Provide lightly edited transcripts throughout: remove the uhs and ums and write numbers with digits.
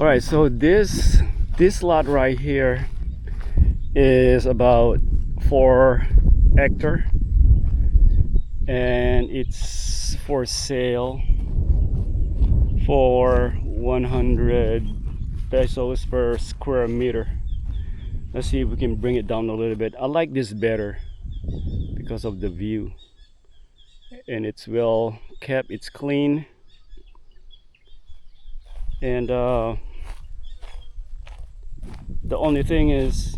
All right, so this lot right here is about 4 hectare, and it's for sale for 100 pesos per square meter. Let's see if we can bring it down a little bit. I like this better because of the view, and it's well kept, it's clean, and the only thing is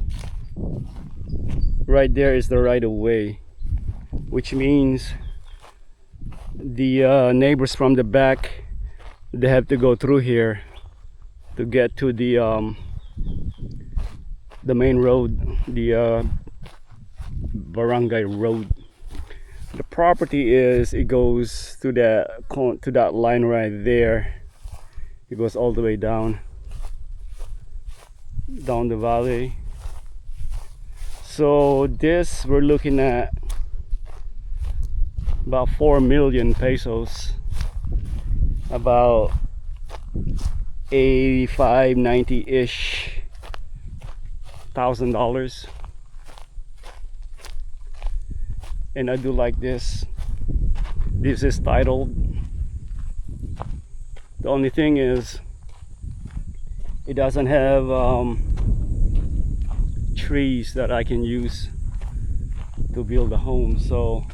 right there is the right of way, which means the neighbors from the back, they have to go through here to get to the main road, the barangay road. The property is, it goes to that line right there. It goes all the way down the valley. So this, we're looking at about 4 million pesos, about 85, 90-ish $1,000. And I do like this. This is titled. The only thing is it doesn't have trees that I can use to build a home. So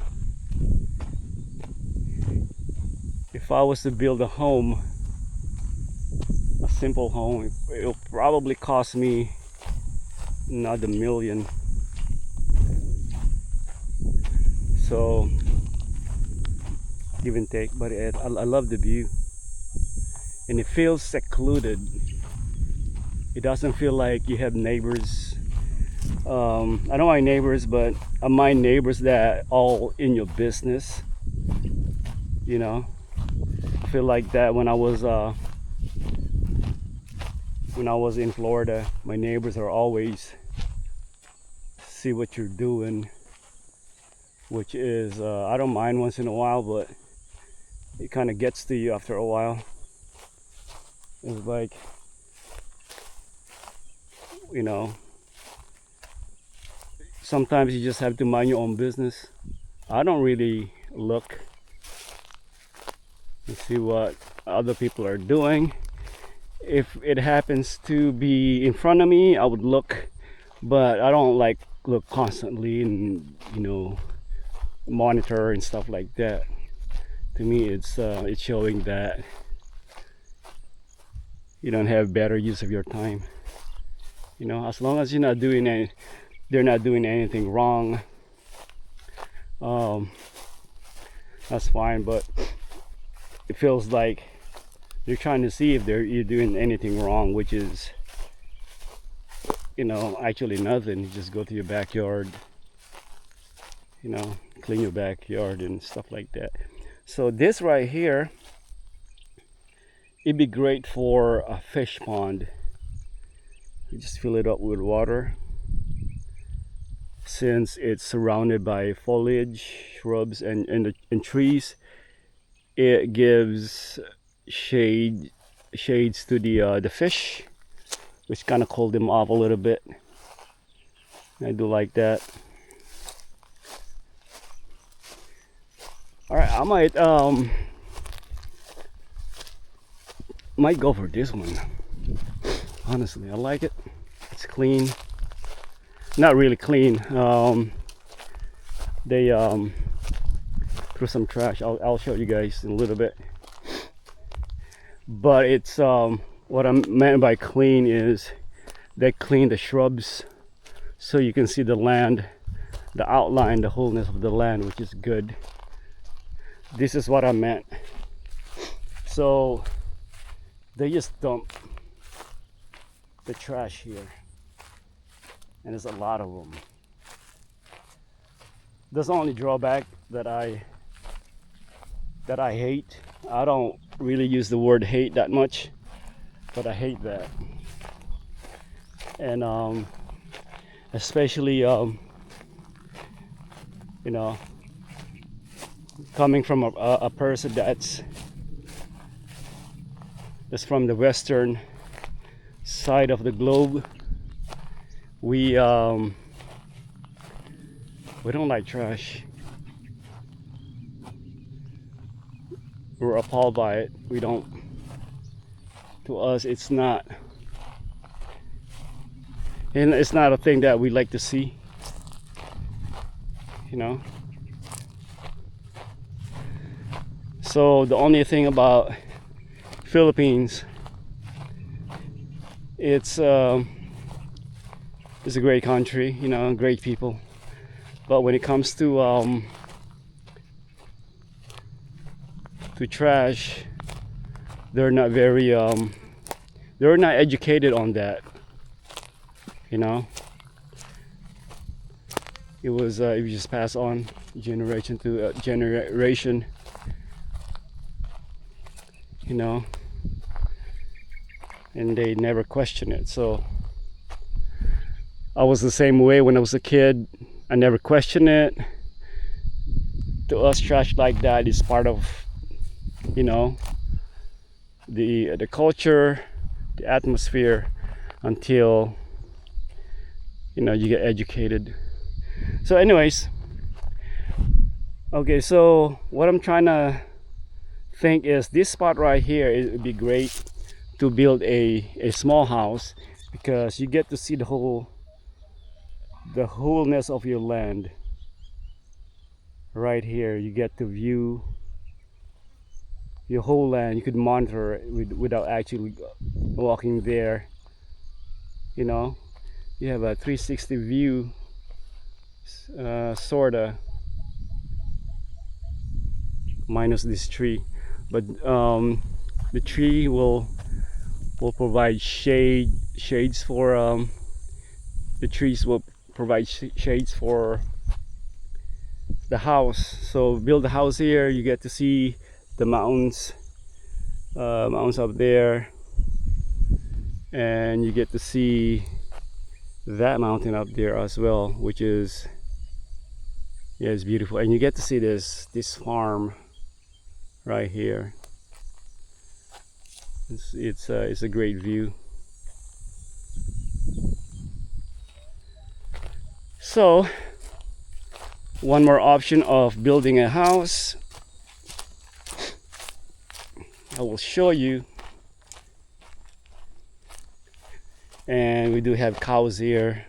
if I was to build a home, a simple home, it'll probably cost me another million. So give and take, but I love the view, and it feels secluded. It doesn't feel like you have neighbors. I don't mind neighbors, but I mind neighbors that all in your business, you know. I feel like that when I was in Florida, my neighbors are always see what you're doing, which is I don't mind once in a while, but it kind of gets to you after a while. It's like, you know, sometimes you just have to mind your own business. I don't really look and see what other people are doing. If it happens to be in front of me, I would look, but I don't like look constantly and, you know, monitor and stuff like that. To me, it's showing that you don't have better use of your time. You know, as long as you're not doing they're not doing anything wrong, that's fine. But it feels like you're trying to see if you're doing anything wrong, which is, you know, actually nothing. You just go to your backyard, you know, clean your backyard and stuff like that. So this right here, it'd be great for a fish pond. You just fill it up with water. Since it's surrounded by foliage, shrubs, and trees, it gives shades to the fish, which kind of cool them off a little bit. I do like that. All right, I might go for this one. Honestly, I like it. It's clean. Not really clean. They threw some trash. I'll show you guys in a little bit. But it's what I meant by clean is they clean the shrubs so you can see the land, the outline, the wholeness of the land, which is good. This is what I meant. So they just dump the trash here, and there's a lot of them. That's the only drawback that I hate. I don't really use the word hate that much, but I hate that. And especially you know, coming from a person that's from the western side of the globe, we don't like trash. We're appalled by it. We don't. To us, it's not, and it's not a thing that we like to see. You know. So the only thing about Philippines, it's a great country, you know, great people. But when it comes to trash, they're not very they're not educated on that. You know, it was just passed on generation to generation. You know, and they never question it. So I was the same way when I was a kid. I never questioned it. To us, trash like that is part of, you know, the culture, the atmosphere, until, you know, you get educated. So anyways, okay, so what I'm trying to think is this spot right here, it would be great to build a small house, because you get to see the wholeness of your land right here. You get to view your whole land. You could monitor it without actually walking there. You know, you have a 360 view, sorta, minus this tree. But the tree will provide shades for the trees will provide shades for the house. So build a house here, you get to see the mountains up there, and you get to see that mountain up there as well, which is, yeah, it's beautiful. And you get to see this farm right here. It's a great view. So one more option of building a house, I will show you. And we do have cows here.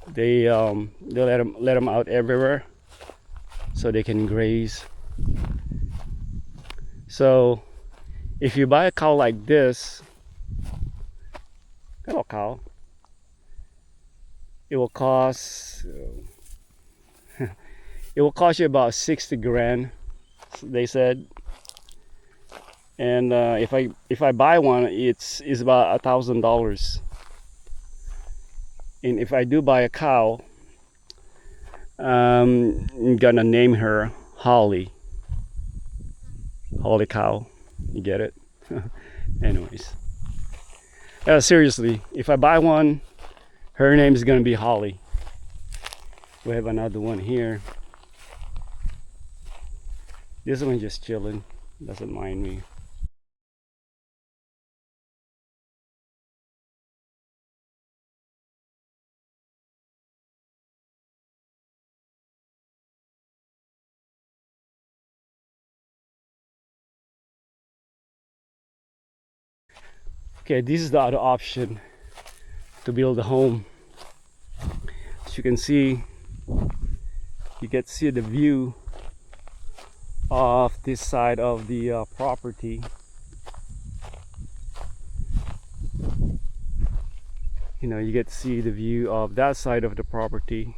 They let them out everywhere so they can graze. So if you buy a cow like this, hello cow, it will cost it will cost you about 60 grand, they said. And if I buy one, it's about $1,000. And if I do buy a cow, I'm gonna name her Holly cow. You get it? Anyways, seriously, if I buy one, her name is gonna be Holly. We have another one here. This one just chilling, doesn't mind me. Okay, this is the other option to build a home. As you can see, you get to see the view of this side of the property. You know, you get to see the view of that side of the property.